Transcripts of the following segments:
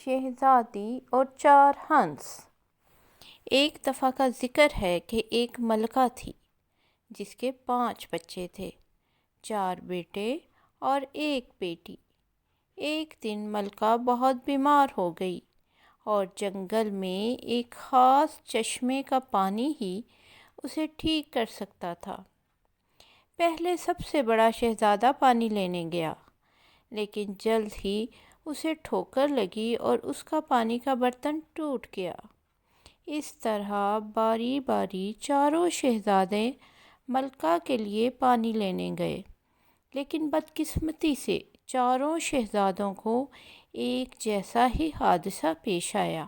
شہزادی اور 4 ہنس۔ ایک دفعہ کا ذکر ہے کہ ایک ملکہ تھی جس کے 5 بچے تھے، 4 بیٹے اور 1 بیٹی۔ ایک دن ملکہ بہت بیمار ہو گئی اور جنگل میں ایک خاص چشمے کا پانی ہی اسے ٹھیک کر سکتا تھا۔ پہلے سب سے بڑا شہزادہ پانی لینے گیا، لیکن جلد ہی اسے ٹھوکر لگی اور اس کا پانی کا برتن ٹوٹ گیا۔ اس طرح باری باری چاروں شہزادے ملکہ کے لیے پانی لینے گئے، لیکن بدقسمتی سے چاروں شہزادوں کو ایک جیسا ہی حادثہ پیش آیا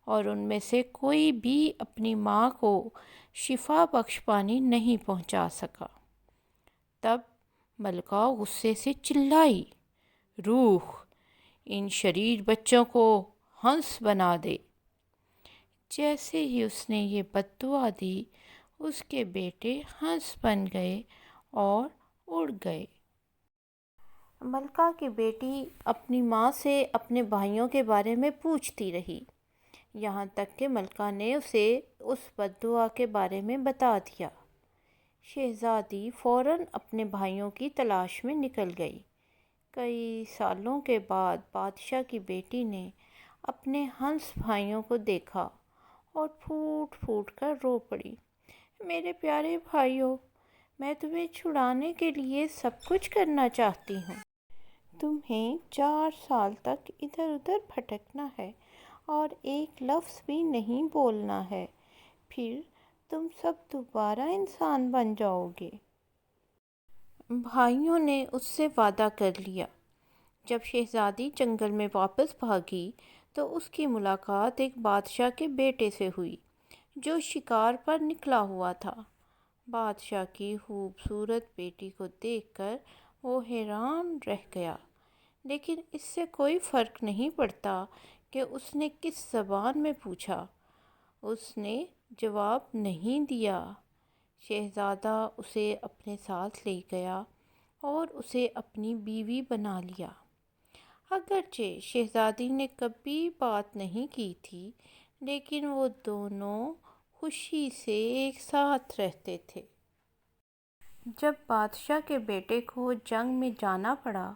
اور ان میں سے کوئی بھی اپنی ماں کو شفا بخش پانی نہیں پہنچا سکا۔ تب ملکہ غصے سے چلائی، "روح! ان شریر بچوں کو ہنس بنا دے!" جیسے ہی اس نے یہ بد دعا دی، اس کے بیٹے ہنس بن گئے اور اڑ گئے۔ ملکہ کی بیٹی اپنی ماں سے اپنے بھائیوں کے بارے میں پوچھتی رہی، یہاں تک کہ ملکہ نے اسے اس بد دعا کے بارے میں بتا دیا۔ شہزادی فوراً اپنے بھائیوں کی تلاش میں نکل گئی۔ کئی سالوں کے بعد بادشاہ کی بیٹی نے اپنے ہنس بھائیوں کو دیکھا اور پھوٹ پھوٹ کر رو پڑی، "میرے پیارے بھائیو، میں تمہیں چھڑانے کے لیے سب کچھ کرنا چاہتی ہوں۔ تمہیں 4 سال تک ادھر ادھر بھٹکنا ہے اور ایک لفظ بھی نہیں بولنا ہے، پھر تم سب دوبارہ انسان بن جاؤ گے۔" بھائیوں نے اس سے وعدہ کر لیا۔ جب شہزادی جنگل میں واپس بھاگی تو اس کی ملاقات ایک بادشاہ کے بیٹے سے ہوئی جو شکار پر نکلا ہوا تھا۔ بادشاہ کی خوبصورت بیٹی کو دیکھ کر وہ حیران رہ گیا، لیکن اس سے کوئی فرق نہیں پڑتا کہ اس نے کس زبان میں پوچھا، اس نے جواب نہیں دیا۔ شہزادہ اسے اپنے ساتھ لے گیا اور اسے اپنی بیوی بنا لیا۔ اگرچہ شہزادی نے کبھی بات نہیں کی تھی، لیکن وہ دونوں خوشی سے ایک ساتھ رہتے تھے۔ جب بادشاہ کے بیٹے کو جنگ میں جانا پڑا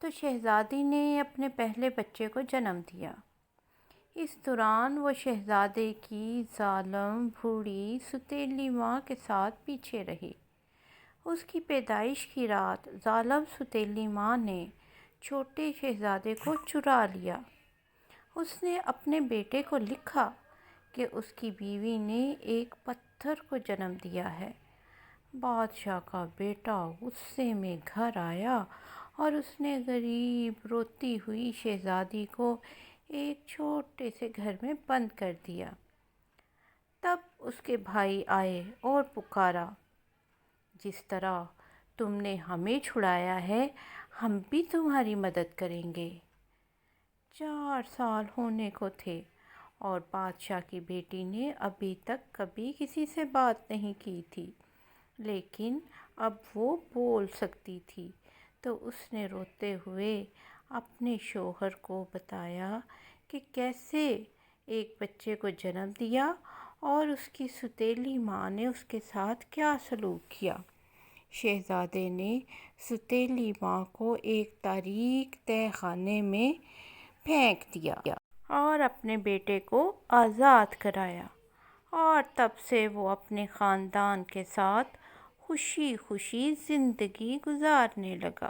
تو شہزادی نے اپنے پہلے بچے کو جنم دیا۔ اس دوران وہ شہزادے کی ظالم بوڑھی سوتیلی ماں کے ساتھ پیچھے رہی۔ اس کی پیدائش کی رات ظالم سوتیلی ماں نے چھوٹے شہزادے کو چرا لیا۔ اس نے اپنے بیٹے کو لکھا کہ اس کی بیوی نے ایک پتھر کو جنم دیا ہے۔ بادشاہ کا بیٹا غصے میں گھر آیا اور اس نے غریب روتی ہوئی شہزادی کو ایک چھوٹے سے گھر میں بند کر دیا۔ تب اس کے بھائی آئے اور پکارا، "جس طرح تم نے ہمیں چھڑایا ہے، ہم بھی تمہاری مدد کریں گے۔" 4 سال ہونے کو تھے اور بادشاہ کی بیٹی نے ابھی تک کبھی کسی سے بات نہیں کی تھی، لیکن اب وہ بول سکتی تھی، تو اس نے روتے ہوئے اپنے شوہر کو بتایا کہ کیسے ایک بچے کو جنم دیا اور اس کی سوتیلی ماں نے اس کے ساتھ کیا سلوک کیا۔ شہزادے نے سوتیلی ماں کو ایک تاریک تہہ خانے میں پھینک دیا اور اپنے بیٹے کو آزاد کرایا، اور تب سے وہ اپنے خاندان کے ساتھ خوشی خوشی زندگی گزارنے لگا۔